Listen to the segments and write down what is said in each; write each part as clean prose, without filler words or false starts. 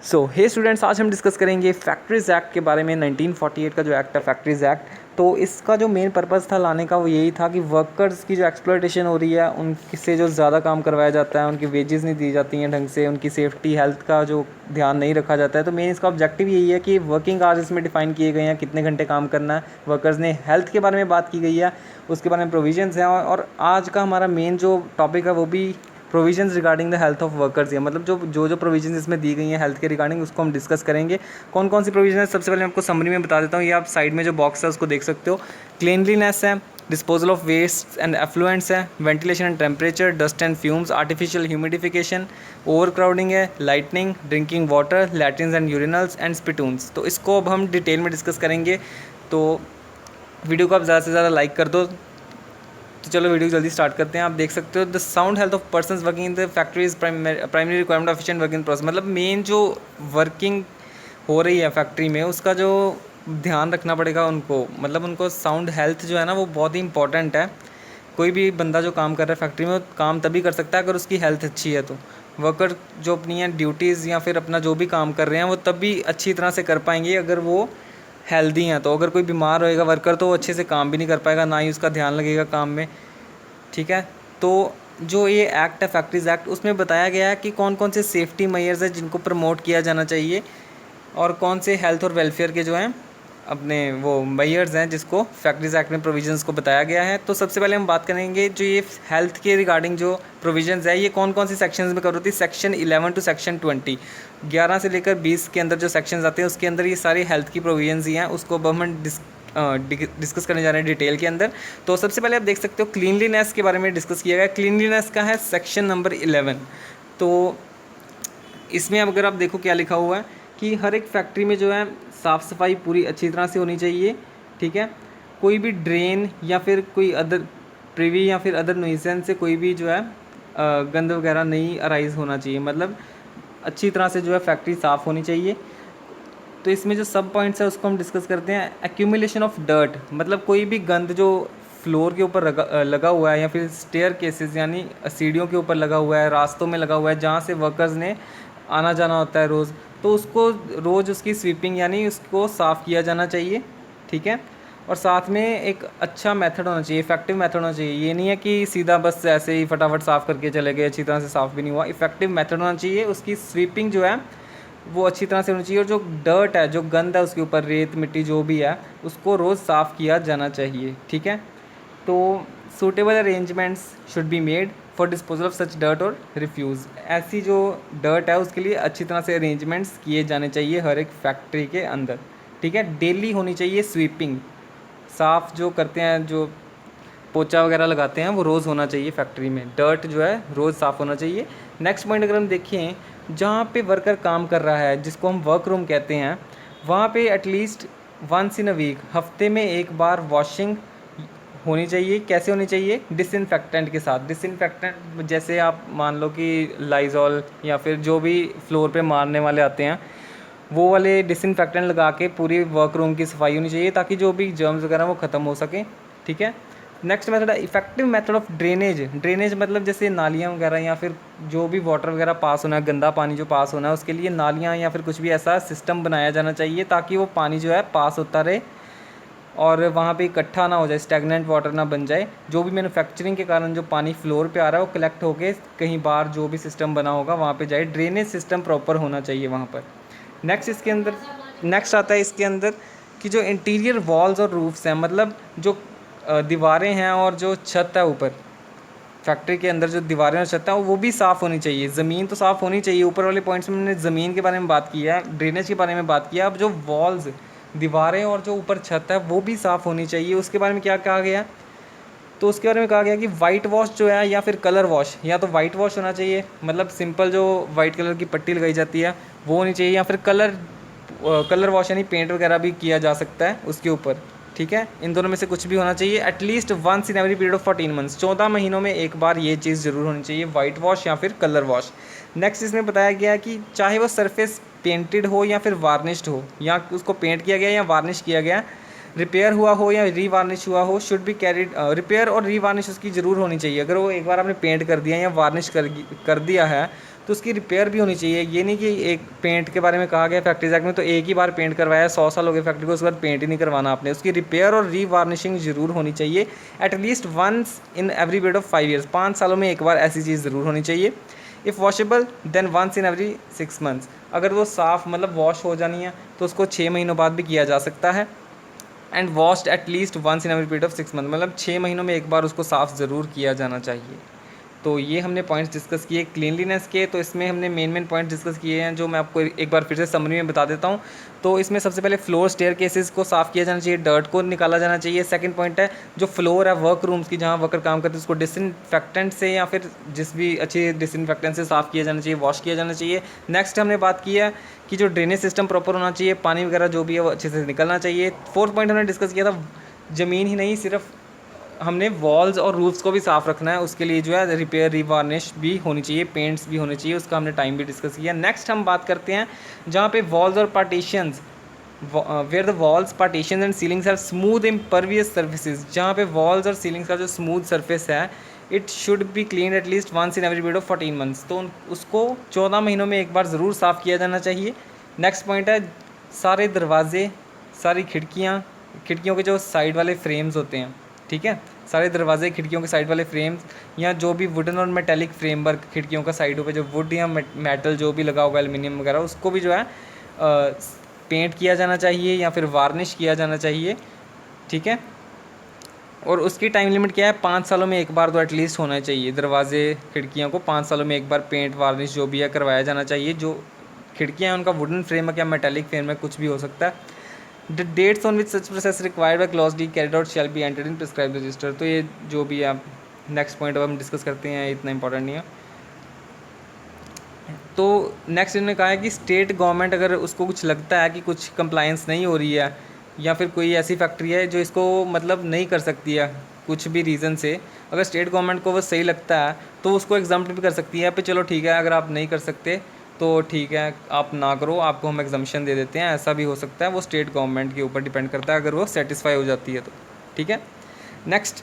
सो हे students, आज हम discuss करेंगे फैक्ट्रीज़ एक्ट के बारे में। 1948 का जो एक्ट है फैक्ट्रीज़ एक्ट, तो इसका जो मेन पर्पज़ था लाने का वो यही था कि वर्कर्स की जो एक्सप्लॉयटेशन हो रही है उनसे जो ज़्यादा काम करवाया जाता है, उनकी वेजेस नहीं दी जाती हैं ढंग से, उनकी सेफ्टी हेल्थ का जो ध्यान नहीं रखा जाता है। तो मेन इसका ऑब्जेक्टिव यही है कि वर्किंग आवर्स इसमें डिफाइन किए गए हैं, कितने घंटे काम करना है। वर्कर्स ने हेल्थ के बारे में बात की गई है, उसके बारे में प्रोविजंस हैं। और आज का हमारा मेन जो टॉपिक है वो भी provisions regarding the health of workers है, मतलब जो प्रोविजंस इसमें दी गई हैं हेल्थ के रिगार्डिंग, उसको हम डिस्कस करेंगे। कौन कौन सी प्रोविजन है, सबसे पहले मैं आपको समरी में बता देता हूँ। ये आप साइड में जो बॉक्स है उसको देख सकते हो। क्लीनलीनेस है, disposal of waste and effluents है, ventilation and temperature, dust and fumes, artificial humidification, over crowding है, lightning, drinking water, latrines and urinals and spittoons. तो इसको अब हम डिटेल में डिस्कस करेंगे। तो वीडियो को आप ज़्यादा से ज़्यादा लाइक कर दो। तो चलो वीडियो जल्दी स्टार्ट करते हैं। आप देख सकते हो the sound health of persons working in the factory is primary requirement of efficient working process. मतलब मेन जो वर्किंग हो रही है फैक्ट्री में उसका जो ध्यान रखना पड़ेगा उनको, मतलब उनको साउंड हेल्थ जो है ना वो बहुत ही इंपॉर्टेंट है। कोई भी बंदा जो काम कर रहा है फैक्ट्री में वो काम तभी कर सकता है अगर उसकी हेल्थ अच्छी है। तो वर्कर जो अपनी ड्यूटीज़ या फिर अपना जो भी काम कर रहे हैं वो तभी अच्छी तरह से कर पाएंगे अगर वो हेल्दी हैं। तो अगर कोई बीमार होएगा वर्कर तो वो अच्छे से काम भी नहीं कर पाएगा, ना ही उसका ध्यान लगेगा काम में। ठीक है, तो जो ये एक्ट है फैक्ट्रीज़ एक्ट, उसमें बताया गया है कि कौन कौन से सेफ्टी मेजर्स हैं जिनको प्रमोट किया जाना चाहिए और कौन से हेल्थ और वेलफेयर के जो हैं अपने वो मेजर्स हैं जिसको फैक्ट्रीज़ एक्ट में प्रोविजंस को बताया गया है। तो सबसे पहले हम बात करेंगे जो ये हेल्थ के रिगार्डिंग जो प्रोविजंस है ये कौन कौन सी सेक्शंस में कवर होती है। सेक्शन 11 टू सेक्शन 20, 11 से लेकर 20 के अंदर जो सेक्शंस आते हैं उसके अंदर ये सारी हेल्थ की प्रोविजंस ही हैं। उसको अब हम डिस्कस करने जा रहे हैं डिटेल के अंदर। तो सबसे पहले आप देख सकते हो क्लीनलीनेस के बारे में डिस्कस किया गया। क्लीनलीनेस का है सेक्शन नंबर 11। तो इसमें अब अगर आप देखो क्या लिखा हुआ है कि हर एक फैक्ट्री में जो है साफ़ सफाई पूरी अच्छी तरह से होनी चाहिए। ठीक है, कोई भी ड्रेन या फिर कोई अदर प्रिवी या फिर अदर नुइसेंस से कोई भी जो है गंद वगैरह नहीं अराइज होना चाहिए, मतलब अच्छी तरह से जो है फैक्ट्री साफ़ होनी चाहिए। तो इसमें जो सब पॉइंट्स है उसको हम डिस्कस करते हैं। एक्यूमुलेशन ऑफ डर्ट, मतलब कोई भी गंद जो फ्लोर के ऊपर लगा हुआ है या फिर स्टेयर केसेस यानी सीढ़ियों के ऊपर लगा हुआ है, रास्तों में लगा हुआ है जहाँ से वर्कर्स ने आना जाना होता है रोज़, तो उसको रोज़ उसकी स्वीपिंग यानी उसको साफ़ किया जाना चाहिए। ठीक है, और साथ में एक अच्छा मेथड होना चाहिए, इफेक्टिव मेथड होना चाहिए। ये नहीं है कि सीधा बस ऐसे ही फटाफट साफ़ करके चले गए, अच्छी तरह से साफ़ भी नहीं हुआ। इफेक्टिव मेथड होना चाहिए, उसकी स्वीपिंग जो है वो अच्छी तरह से होनी चाहिए। और जो डर्ट है, जो गंद है उसके ऊपर, रेत मिट्टी जो भी है, उसको रोज़ साफ़ किया जाना चाहिए। ठीक है, तो suitable arrangements should be made for disposal of such dirt और रिफ्यूज़। ऐसी जो डर्ट है उसके लिए अच्छी तरह से अरेंजमेंट्स किए जाने चाहिए हर एक फैक्ट्री के अंदर। ठीक है, डेली होनी चाहिए स्वीपिंग, साफ़ जो करते हैं, जो पोछा वगैरह लगाते हैं वो रोज़ होना चाहिए फैक्ट्री में। डर्ट जो है रोज़ साफ़ होना चाहिए। नेक्स्ट पॉइंट अगर हम देखें, जहाँ पे वर्कर काम कर रहा है जिसको हम वर्क रूम कहते हैं, वहाँ पे at least once in a week, हफ्ते में एक बार वॉशिंग होनी चाहिए। कैसे होनी चाहिए? डिसइंफेक्टेंट के साथ। डिसइंफेक्टेंट जैसे आप मान लो कि लाइजॉल या फिर जो भी फ्लोर पे मारने वाले आते हैं वो वाले डिसइंफेक्टेंट लगा के पूरी वर्क रूम की सफाई होनी चाहिए ताकि जो भी जर्म्स वगैरह वो ख़त्म हो सकें। ठीक है, नेक्स्ट मेथड है effective method of drainage. Drainage मतलब जैसे नालियाँ वगैरह या फिर जो भी वाटर वगैरह पास होना है, गंदा पानी जो पास होना है, उसके लिए नालियाँ या फिर कुछ भी ऐसा सिस्टम बनाया जाना चाहिए ताकि वो पानी जो है पास होता रहे और वहाँ पे इकट्ठा ना हो जाए, स्टैगनेंट वाटर ना बन जाए। जो भी मैन्युफैक्चरिंग के कारण जो पानी फ्लोर पे आ रहा है वो कलेक्ट होके कहीं बाहर जो भी सिस्टम बना होगा वहाँ पे जाए। ड्रेनेज सिस्टम प्रॉपर होना चाहिए वहाँ पर। नेक्स्ट आता है इसके अंदर कि जो इंटीरियर वॉल्स और रूफ्स हैं, मतलब जो दीवारें हैं और जो छत है ऊपर, फैक्ट्री के अंदर जो दीवारें और छत है वो भी साफ़ होनी चाहिए। ज़मीन तो साफ़ होनी चाहिए। ऊपर वाले पॉइंट्स में मैंने ज़मीन के बारे में बात किया है, ड्रेनेज के बारे में बात किया। अब जो वॉल्स, दीवारें और जो ऊपर छत है वो भी साफ़ होनी चाहिए। उसके बारे में क्या कहा गया? तो उसके बारे में कहा गया कि वाइट वॉश जो है या फिर कलर वॉश, या तो वाइट वॉश होना चाहिए, मतलब सिंपल जो वाइट कलर की पट्टी लगाई जाती है वो होनी चाहिए, या फिर कलर वॉश यानी पेंट वगैरह भी किया जा सकता है उसके ऊपर। ठीक है, इन दोनों में से कुछ भी होना चाहिए। At least once in every period of 14 months, 14 महीनों में एक बार ये चीज़ ज़रूर होनी चाहिए, वाइट वॉश या फिर कलर वॉश। नेक्स्ट इसमें बताया गया कि चाहे वो सरफेस पेंटेड हो या फिर वार्निश्ड हो, या उसको पेंट किया गया या वार्निश किया गया, रिपेयर हुआ हो या रीवार्निश हुआ हो, शुड बी कैरिड। रिपेयर और रीवार्निश उसकी ज़रूर होनी चाहिए। अगर वो एक बार आपने पेंट कर दिया या वार्निश कर दिया है तो उसकी रिपेयर भी होनी चाहिए। ये नहीं कि एक पेंट के बारे में कहा गया फैक्ट्रीज एक्ट में तो एक ही बार पेंट करवाया, 100 साल हो गए फैक्ट्री को, उसके बाद पेंट ही नहीं करवाना आपने। उसकी रिपेयर और रीवार्निशिंग ज़रूर होनी चाहिए at least once in every period of 5 years. 5 सालों में एक बार ऐसी चीज़ ज़रूर होनी चाहिए। If washable then once in every 6 months. अगर वो साफ़ मतलब वॉश हो जानी है तो उसको 6 महीनों बाद भी किया जा सकता है। And washed at least once in every period of 6 month, मतलब 6 महीनों में एक बार उसको साफ़ ज़रूर किया जाना चाहिए। तो ये हमने पॉइंट्स डिस्कस किए क्लीनलीनेस के। तो इसमें हमने मेन पॉइंट्स डिस्कस किए हैं जो मैं आपको एक बार फिर से समरी में बता देता हूँ। तो इसमें सबसे पहले फ्लोर स्टेयर केसेस को साफ़ किया जाना चाहिए, डर्ट को निकाला जाना चाहिए। सेकंड पॉइंट है जो फ्लोर है वर्क रूम्स की जहाँ वर्कर काम करते हैं उसको डिसइंफेक्टेंट से या फिर जिस भी अच्छे डिसइंफेक्टेंट से साफ़ किया जाना चाहिए, वॉश किया जाना चाहिए। नेक्स्ट हमने बात की है कि जो ड्रेनेज सिस्टम प्रॉपर होना चाहिए, पानी वगैरह जो भी है वो अच्छे से निकलना चाहिए। फोर्थ पॉइंट हमने डिस्कस किया था ज़मीन ही नहीं, सिर्फ हमने वॉल्स और रूफ्स को भी साफ़ रखना है, उसके लिए जो है रिपेयर रिवार्निश भी होनी चाहिए, पेंट्स भी होने चाहिए, उसका हमने टाइम भी डिस्कस किया। नेक्स्ट हम बात करते हैं जहाँ पे वॉल्स और partitions, where the walls partition and ceilings have smooth impervious surfaces. जहाँ पे वॉल्स और सीलिंग्स का जो स्मूथ सरफेस है it should be clean at least once in every period of 14 months. तो उसको 14 महीनों में एक बार ज़रूर साफ़ किया जाना चाहिए। नेक्स्ट पॉइंट है सारे दरवाजे, सारी खिड़कियों के जो साइड वाले फ्रेम्स होते हैं, ठीक है, सारे दरवाजे खिड़कियों के साइड वाले फ्रेम्स या जो भी वुडन और मेटेलिक फ्रेमवर्क खिड़कियों का साइडों पे जो वुड या मेटल जो भी लगा होगा एल्युमिनियम वगैरह उसको भी जो है पेंट किया जाना चाहिए या फिर वार्निश किया जाना चाहिए, ठीक है। और उसकी टाइम लिमिट क्या है, 5 सालों में एक बार तो एटलीस्ट होना चाहिए। दरवाजे खिड़कियों को 5 सालों में एक बार पेंट वार्निश जो भी है करवाया जाना चाहिए। जो खिड़कियाँ हैं उनका वुडन फ्रेम है या मेटेलिक फ्रेम है, कुछ भी हो सकता है। The dates on which such process required by clause D carried out shall be entered in prescribe register. तो ये जो भी आप नेक्स्ट पॉइंट अब हम डिस्कस करते हैं इतना इंपॉर्टेंट नहीं है। तो नेक्स्ट इन्होंने कहा है कि स्टेट गवर्नमेंट अगर उसको कुछ लगता है कि कुछ कंप्लायंस नहीं हो रही है या फिर कोई ऐसी फैक्ट्री है जो इसको मतलब नहीं कर सकती है कुछ भी रीज़न से, अगर स्टेट गवर्नमेंट को वो सही लगता है तो उसको एग्जाम्प्ट भी कर सकती है। पे चलो ठीक है, अगर आप नहीं कर सकते तो ठीक है आप ना करो, आपको हम एग्जाम्पशन दे देते हैं, ऐसा भी हो सकता है। वो स्टेट गवर्नमेंट के ऊपर डिपेंड करता है अगर वो सेटिस्फाई हो जाती है तो, ठीक है। नेक्स्ट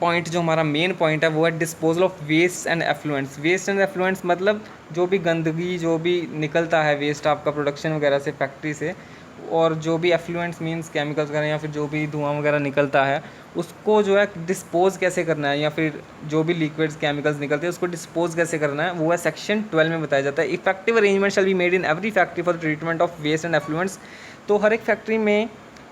पॉइंट जो हमारा मेन पॉइंट है वो है disposal of waste and effluents. Waste and effluents मतलब जो भी गंदगी जो भी निकलता है वेस्ट आपका प्रोडक्शन वगैरह से फैक्ट्री से, और जो भी एफ्लुएंट्स मींस केमिकल्स वगैरह या फिर जो भी धुआं वगैरह निकलता है उसको जो है डिस्पोज कैसे करना है, या फिर जो भी लिक्विड्स केमिकल्स निकलते हैं उसको डिस्पोज कैसे करना है वो है सेक्शन 12 में बताया जाता है। Effective arrangement shall be made in every factory for the treatment of waste and effluents. तो हर एक फैक्ट्री में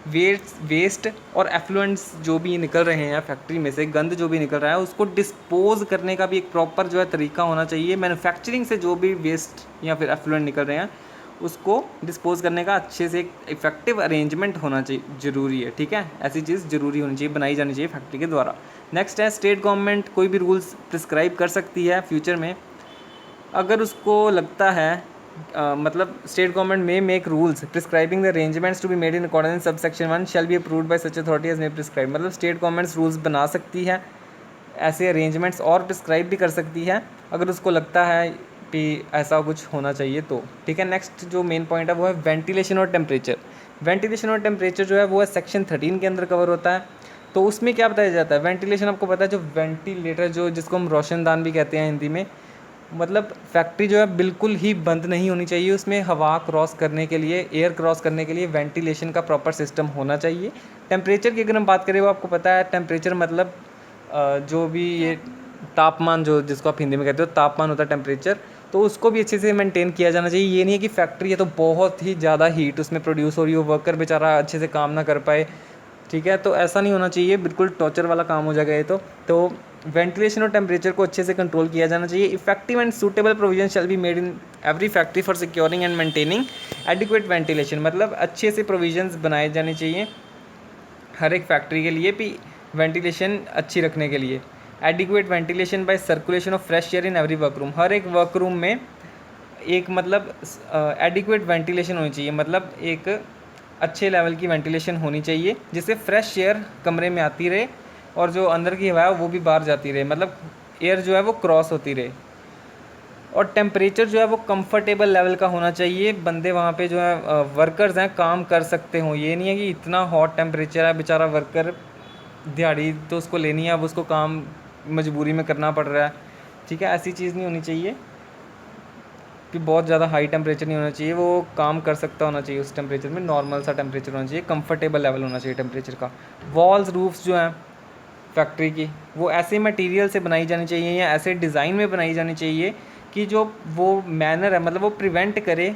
वेस्ट और एफ्लुएंट्स जो भी निकल रहे हैं फैक्ट्री में से, गंद जो भी निकल रहा है उसको डिस्पोज करने का भी एक प्रॉपर जो है तरीका होना चाहिए। मैन्युफैक्चरिंग से जो भी वेस्ट या फिर एफ्लुएंट निकल रहे हैं उसको डिस्पोज करने का अच्छे से एक इफेक्टिव अरेंजमेंट होना चाहिए, ज़रूरी है, ठीक है। ऐसी चीज़ ज़रूरी होनी चाहिए, बनाई जानी चाहिए फैक्ट्री के द्वारा। नेक्स्ट है स्टेट गवर्नमेंट कोई भी रूल्स प्रिस्क्राइब कर सकती है फ्यूचर में अगर उसको लगता है मतलब स्टेट गवर्नमेंट में make rules prescribing the arrangements to be made in accordance subsection 1 shall be approved by such authority as may prescribe. मतलब स्टेट गवर्नमेंट्स रूल्स बना सकती है ऐसे अरेंजमेंट्स और प्रिस्क्राइब भी कर सकती है अगर उसको लगता है कि ऐसा कुछ होना चाहिए तो, ठीक है। नेक्स्ट जो मेन पॉइंट है वो है वेंटिलेशन और टेम्परेचर। वेंटिलेशन और टेम्परेचर जो है वो है सेक्शन 13 के अंदर कवर होता है। तो उसमें क्या बताया जाता है, वेंटिलेशन आपको पता है जो वेंटिलेटर जो जिसको हम रोशनदान भी कहते हैं हिंदी में, मतलब फैक्ट्री जो है बिल्कुल ही बंद नहीं होनी चाहिए, उसमें हवा क्रॉस करने के लिए, एयर क्रॉस करने के लिए वेंटिलेशन का प्रॉपर सिस्टम होना चाहिए। टेम्परेचर की अगर हम बात करें वो आपको पता है टेम्परेचर मतलब जो भी ये तापमान जो जिसको आप हिंदी में कहते हो तापमान होता है टेम्परेचर, तो उसको भी अच्छे से मेंटेन किया जाना चाहिए। ये नहीं है कि फैक्ट्री है तो बहुत ही ज़्यादा हीट उसमें प्रोड्यूस हो रही हो, वर्कर बेचारा अच्छे से काम ना कर पाए, ठीक है, तो ऐसा नहीं होना चाहिए, बिल्कुल टॉर्चर वाला काम हो जाएगा ये तो वेंटिलेशन और टेम्परेचर को अच्छे से कंट्रोल किया जाना चाहिए। Effective and suitable provision shell be made in every factory for securing and maintaining adequate ventilation. मतलब अच्छे से प्रोविजंस बनाए जाने चाहिए हर एक फैक्ट्री के लिए भी वेंटिलेशन अच्छी रखने के लिए। Adequate ventilation by circulation of fresh air in every workroom. हर एक वर्करूम में एक मतलब एडिक्वेट वेंटिलेशन होनी चाहिए, मतलब एक अच्छे लेवल की वेंटिलेशन होनी चाहिए जिससे फ्रेश एयर कमरे में आती रहे और जो अंदर की हवा है वो भी बाहर जाती रहे, मतलब एयर जो है वो क्रॉस होती रहे। और टेम्परेचर जो है वो कंफर्टेबल लेवल का होना चाहिए, बंदे वहाँ पे जो है वर्कर्स हैं काम कर सकते हों। ये नहीं है कि इतना हॉट टेम्परेचर है, बेचारा वर्कर दिहाड़ी तो उसको लेनी है, अब उसको काम मजबूरी में करना पड़ रहा है, ठीक है, ऐसी चीज़ नहीं होनी चाहिए। कि बहुत ज़्यादा हाई टेम्परेचर नहीं होना चाहिए, वो काम कर सकता होना चाहिए उस टेम्परेचर में, नॉर्मल सा टेम्परेचर होना चाहिए, कंफर्टेबल लेवल होना चाहिए टेम्परेचर का। वॉल्स रूफ्स जो हैं फैक्ट्री की, वो ऐसे मटेरियल से बनाई जानी चाहिए या ऐसे डिज़ाइन में बनाई जानी चाहिए कि जो वो मैनर है, मतलब वो प्रिवेंट करे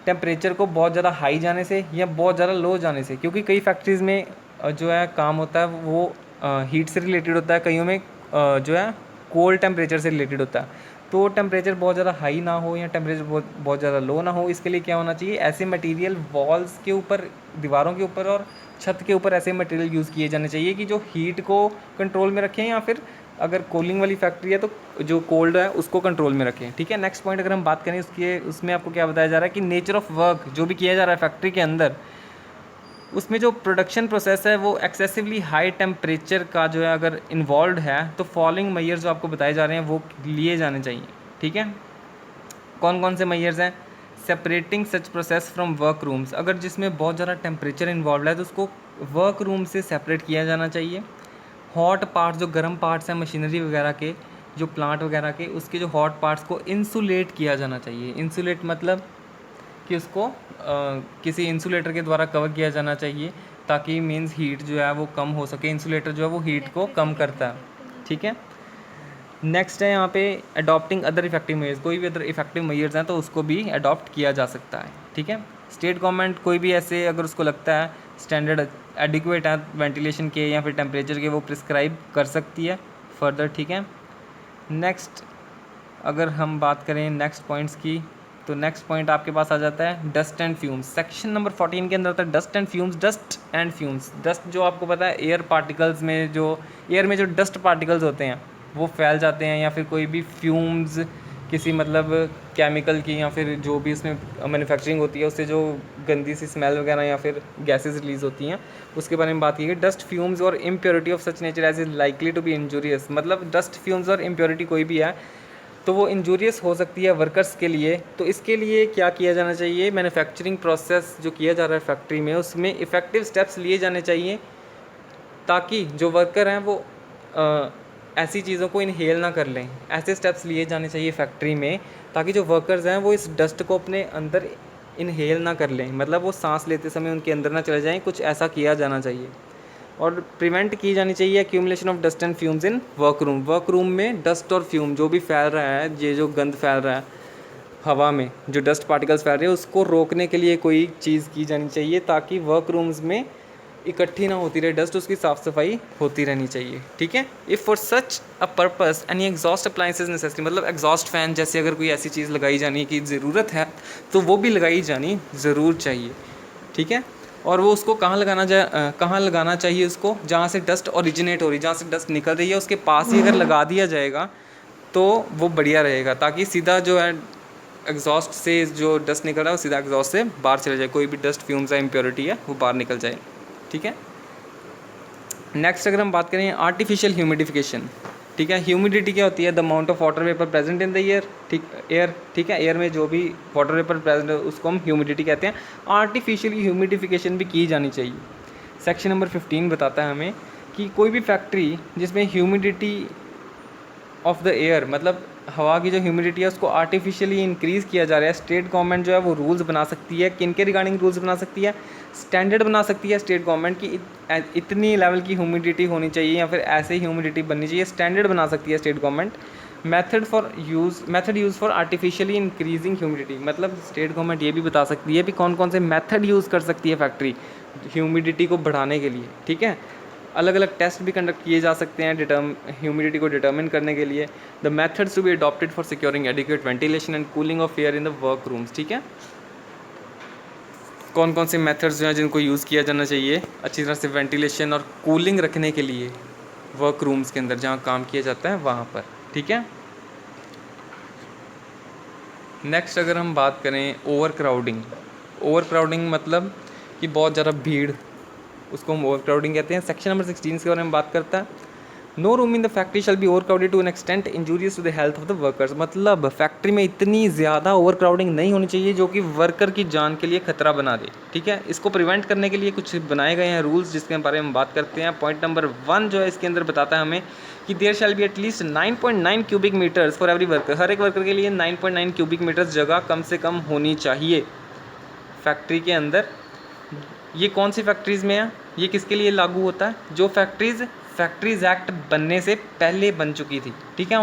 टेम्परेचर को बहुत ज़्यादा हाई जाने से या बहुत ज़्यादा लो जाने से। क्योंकि कई फैक्ट्रीज़ में जो है काम होता है वो हीट से रिलेटेड होता है, कईयों में जो है कोल्ड टेम्परेचर से रिलेटेड होता है। तो टेम्परेचर बहुत ज़्यादा हाई ना हो या टेम्परेचर बहुत ज़्यादा लो ना हो, इसके लिए क्या होना चाहिए, ऐसे मटेरियल वॉल्स के ऊपर, दीवारों के ऊपर और छत के ऊपर ऐसे मटेरियल यूज़ किए जाने चाहिए कि जो हीट को कंट्रोल में रखें, या फिर अगर कूलिंग वाली फैक्ट्री है तो जो कोल्ड है उसको कंट्रोल में रखें। ठीक है, नेक्स्ट पॉइंट अगर हम बात करें उसके, उसमें आपको क्या बताया जा रहा है कि नेचर ऑफ वर्क जो भी किया जा रहा है फैक्ट्री के अंदर, उसमें जो प्रोडक्शन प्रोसेस है वो एक्सेसिवली हाई टेम्परेचर का जो है अगर इन्वॉल्व है, तो फॉलोइंग मेजर्स जो आपको बताए जा रहे हैं वो लिए जाने चाहिए। ठीक है, कौन कौन से मेजर्स हैं, separating such process from work rooms, अगर जिसमें बहुत ज़्यादा टेम्परेचर इन्वॉल्व है तो उसको वर्क रूम से सेपरेट किया जाना चाहिए। हॉट पार्ट्स, जो गर्म पार्ट्स हैं मशीनरी वगैरह के, जो प्लांट वगैरह के, उसके जो हॉट पार्ट्स को इंसुलेट किया जाना चाहिए। इंसुलेट मतलब कि उसको किसी इंसुलेटर के द्वारा कवर किया जाना चाहिए, ताकि मीन्स हीट जो है वो कम हो सके। इंसुलेटर जो है वो हीट को कम करता है। ठीक है, नेक्स्ट है यहाँ पे अडॉप्टिंग अदर इफेक्टिव मेजर्स, कोई भी अदर इफेक्टिव मेजर्स हैं तो उसको भी अडॉप्ट किया जा सकता है। ठीक है, स्टेट गवर्नमेंट कोई भी ऐसे अगर उसको लगता है स्टैंडर्ड एडिक्वेट है वेंटिलेशन के या फिर टेम्परेचर के, वो प्रिस्क्राइब कर सकती है फर्दर। ठीक है, नेक्स्ट अगर हम बात करें नेक्स्ट पॉइंट्स की, तो नेक्स्ट पॉइंट आपके पास आ जाता है dust and fumes. Section number 14 के अंदर आता है dust and fumes. Dust and fumes, dust जो आपको पता है एयर पार्टिकल्स में, जो एयर में जो डस्ट पार्टिकल्स होते हैं वो फैल जाते हैं, या फिर कोई भी फ्यूम्स किसी मतलब केमिकल की या फिर जो भी उसमें मैन्युफैक्चरिंग होती है उससे जो गंदी सी स्मेल वगैरह या फिर गैसेस रिलीज़ होती हैं, उसके बारे में बात की गई। डस्ट फ्यूम्स और impurity of such nature as is likely to be injurious, मतलब डस्ट फ्यूम्स और इम्प्योरिटी कोई भी है तो वो इंजूरियस हो सकती है वर्कर्स के लिए। तो इसके लिए क्या किया जाना चाहिए, मैन्युफैक्चरिंग प्रोसेस जो किया जा रहा है फैक्ट्री में उसमें इफ़ेक्टिव स्टेप्स लिए जाने चाहिए, ताकि जो वर्कर हैं वो ऐसी चीज़ों को इनहेल ना कर लें। ऐसे स्टेप्स लिए जाने चाहिए फैक्ट्री में, ताकि जो वर्कर्स हैं वो इस डस्ट को अपने अंदर इनहेल ना कर लें, मतलब वो सांस लेते समय उनके अंदर ना चले जाएं, कुछ ऐसा किया जाना चाहिए। और प्रिवेंट की जानी चाहिए accumulation of dust and fumes in work room. Work room में डस्ट और फ्यूम जो भी फैल रहा है, ये जो गंद फैल रहा है हवा में, जो डस्ट पार्टिकल्स फैल रहे हैं, उसको रोकने के लिए कोई चीज़ की जानी चाहिए, ताकि वर्क रूम्स में इकट्ठी ना होती रहे डस्ट, उसकी साफ़ सफाई होती रहनी चाहिए। ठीक है, if for such a purpose any exhaust appliances necessity, मतलब एग्जॉस्ट फैन जैसे अगर कोई ऐसी चीज़ लगाई जानी की ज़रूरत है तो वो भी लगाई जानी ज़रूर चाहिए। ठीक है, और वो उसको कहाँ लगाना चाहिए, उसको जहाँ से डस्ट ओरिजिनेट हो रही, जहाँ से डस्ट निकल रही है उसके पास ही अगर लगा दिया जाएगा तो वो बढ़िया रहेगा, ताकि सीधा जो है एग्जॉस्ट से जो डस्ट निकल रहा है वो सीधा एग्जॉस्ट से बाहर चले जाए, कोई भी डस्ट फ्यूम्स या इम्प्योरिटी है वो बाहर निकल जाए। ठीक है, नेक्स्ट अगर हम बात करें आर्टिफिशियल ह्यूमिडिफिकेशन। ठीक है, ह्यूमिडिटी क्या होती है, the amount of water vapour present in the air. ठीक है, एयर में जो भी वाटर वेपर प्रेजेंट है उसको हम ह्यूमिडिटी कहते हैं। आर्टिफिशियल ह्यूमिडिफिकेशन भी की जानी चाहिए। सेक्शन नंबर 15 बताता है हमें कि कोई भी फैक्ट्री जिसमें ह्यूमिडिटी ऑफ द एयर, मतलब हवा की जो ह्यूमिडिटी है उसको आर्टिफिशियली इंक्रीज़ किया जा रहा है, स्टेट गवर्नमेंट जो है वो रूल्स बना सकती है। किन के रिगार्डिंग रूल्स बना सकती है, स्टैंडर्ड बना सकती है स्टेट गवर्नमेंट की इतनी लेवल की ह्यूमिडिटी होनी चाहिए या फिर ऐसे ही ह्यूमिडिटी बननी चाहिए, स्टैंडर्ड बना सकती है state government. Method use for artificially increasing humidity, मतलब स्टेट गवर्नमेंट ये भी बता सकती है कि कौन कौन से मेथड यूज़ कर सकती है फैक्ट्री ह्यूमिडिटी को बढ़ाने के लिए। ठीक है, अलग अलग टेस्ट भी कंडक्ट किए जा सकते हैं ह्यूमिडिटी को डिटर्मिन करने के लिए। The methods to be adopted for securing adequate ventilation and cooling of air in the work rooms. ठीक है, कौन कौन से मेथड्स जो हैं जिनको यूज़ किया जाना चाहिए अच्छी तरह से वेंटिलेशन और कूलिंग रखने के लिए वर्क रूम्स के अंदर जहाँ काम किया जाता है वहाँ पर। ठीक है, नेक्स्ट अगर हम बात करें ओवर क्राउडिंग मतलब कि बहुत ज़्यादा भीड़, उसको हम ओवर क्राउडिंग कहते हैं। सेक्शन नंबर 16 के बारे में बात करता है। No room in the factory shall be over crowded to an extent injurious to the health of the workers. मतलब फैक्ट्री में इतनी ज़्यादा ओवर क्राउडिंग नहीं होनी चाहिए जो कि वर्कर की जान के लिए खतरा बना दे। ठीक है, इसको प्रिवेंट करने के लिए कुछ बनाए गए हैं रूल्स, जिसके बारे में हम बात करते हैं। पॉइंट नंबर 1 जो है इसके अंदर बताता है हमें कि there shall be at least 9.9 cubic metres for every worker. हर एक वर्कर के लिए 9.9 क्यूबिक मीटर्स जगह कम से कम होनी चाहिए फैक्ट्री के अंदर। ये कौन सी फैक्ट्रीज़ में है, ये किसके लिए लागू होता है? जो फैक्ट्रीज़ एक्ट बनने से पहले बन चुकी थी। ठीक है,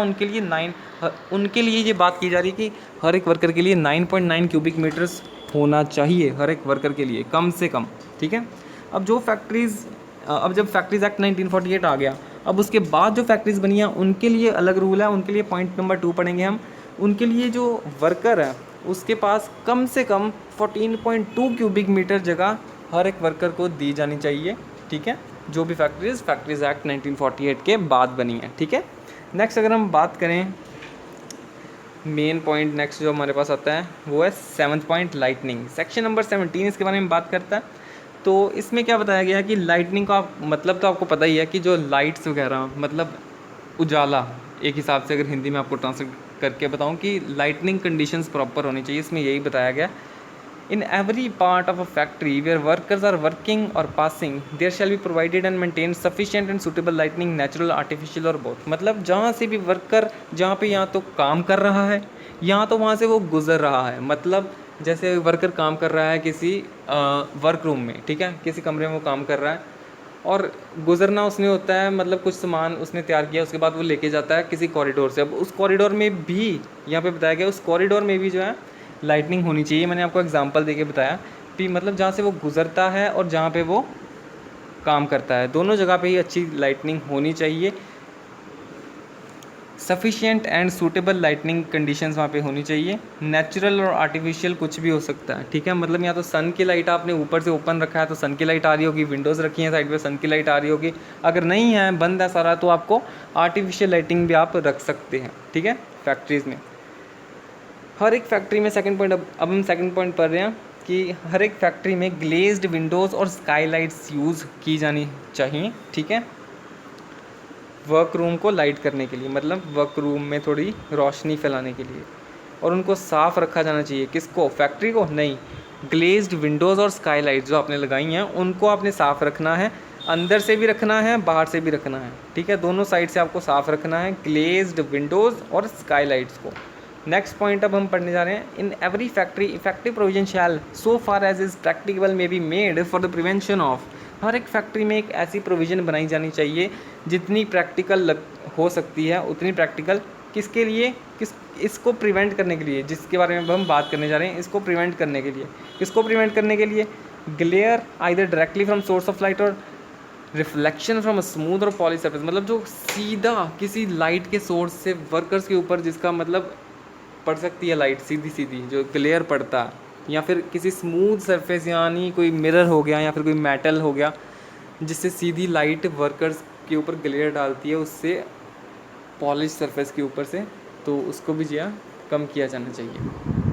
उनके लिए ये बात की जा रही है कि हर एक वर्कर के लिए 9.9 क्यूबिक मीटर्स होना चाहिए, हर एक वर्कर के लिए कम से कम। ठीक है, अब जब फैक्ट्रीज़ एक्ट 1948 आ गया, अब उसके बाद जो फैक्ट्रीज़ बनी हैं उनके लिए अलग रूल है। उनके लिए पॉइंट नंबर 2 पढ़ेंगे हम। उनके लिए जो वर्कर है उसके पास कम से कम 14.2 क्यूबिक मीटर जगह हर एक वर्कर को दी जानी चाहिए। ठीक है, जो भी फैक्ट्रीज़ एक्ट 1948 के बाद बनी है। ठीक है, नेक्स्ट अगर हम बात करें मेन पॉइंट, नेक्स्ट जो हमारे पास आता है वो है 7th point, lightning. Section number 17 इसके बारे में बात करता है। तो इसमें क्या बताया गया है कि लाइटनिंग का मतलब तो आपको पता ही है कि जो लाइट्स वगैरह, मतलब उजाला, एक हिसाब से अगर हिंदी में आपको ट्रांसलेट करके बताऊं कि लाइटनिंग कंडीशंस प्रॉपर होनी चाहिए, इसमें यही बताया गया। In every part of a factory where workers are working or passing, there shall be provided and maintained sufficient and suitable lighting, natural, artificial और both। मतलब जहाँ से भी वर्कर, जहाँ पे यहाँ तो काम कर रहा है, यहाँ तो वहाँ से वो गुजर रहा है। मतलब जैसे वर्कर काम कर रहा है किसी वर्क रूम में, ठीक है, किसी कमरे में वो काम कर रहा है और गुजरना उसने होता है, मतलब कुछ सामान उसने तैयार किया, उसके बाद वो लेके जाता है किसी कॉरिडोर से। अब उस कॉरिडोर में भी यहाँ पे बताया गया, उस कॉरिडोर में भी जो है लाइटनिंग होनी चाहिए। मैंने आपको एग्जांपल देके बताया कि मतलब जहाँ से वो गुज़रता है और जहाँ पे वो काम करता है, दोनों जगह पे ही अच्छी लाइटनिंग होनी चाहिए। Sufficient and suitable lightning conditions वहाँ पे होनी चाहिए। नेचुरल और आर्टिफिशियल कुछ भी हो सकता है। ठीक है, मतलब या तो सन की लाइट आपने ऊपर से ओपन रखा है तो सन की लाइट आ रही होगी, विंडोज़ रखी हैं साइड पे, सन की लाइट आ रही होगी। अगर नहीं है, बंद है सारा, तो आपको आर्टिफिशियल लाइटिंग भी आप रख सकते हैं। ठीक है, फैक्ट्रीज़ में, हर एक फैक्ट्री में, सेकंड पॉइंट, अब हम सेकंड पॉइंट पढ़ रहे हैं कि हर एक फैक्ट्री में ग्लेज्ड विंडोज़ और स्काईलाइट्स यूज़ की जानी चाहिए। ठीक है, वर्क रूम को लाइट करने के लिए, मतलब वर्क रूम में थोड़ी रोशनी फैलाने के लिए, और उनको साफ़ रखा जाना चाहिए। किसको? फैक्ट्री को नहीं, ग्लेज्ड विंडोज़ और स्काईलाइट्स जो आपने लगाई हैं उनको आपने साफ़ रखना है, अंदर से भी रखना है, बाहर से भी रखना है। ठीक है, दोनों साइड से आपको साफ़ रखना है ग्लेज्ड विंडोज़ और स्काईलाइट्स को। नेक्स्ट पॉइंट अब हम पढ़ने जा रहे हैं। In every factory effective provision shall so far as is practical may be made for the prevention of. हर एक फैक्ट्री में एक ऐसी प्रोविज़न बनाई जानी चाहिए जितनी प्रैक्टिकल हो सकती है, उतनी प्रैक्टिकल किसके लिए? इसको प्रिवेंट करने के लिए, जिसके बारे में हम बात करने जा रहे हैं, इसको प्रिवेंट करने के लिए। किसको प्रिवेंट करने के लिए? Glare either directly from source of light और रिफ्लेक्शन फ्रॉम अ स्मूथ और पॉलिश सरफेस। मतलब जो सीधा किसी लाइट के सोर्स से वर्कर्स के ऊपर, जिसका मतलब पड़ सकती है लाइट सीधी सीधी, जो ग्लेयर पड़ता है, या फिर किसी स्मूथ सरफेस, यानी कोई मिरर हो गया या फिर कोई मेटल हो गया, जिससे सीधी लाइट वर्कर्स के ऊपर ग्लेयर डालती है, उससे पॉलिश सरफेस के ऊपर से, तो उसको भी जो है कम किया जाना चाहिए।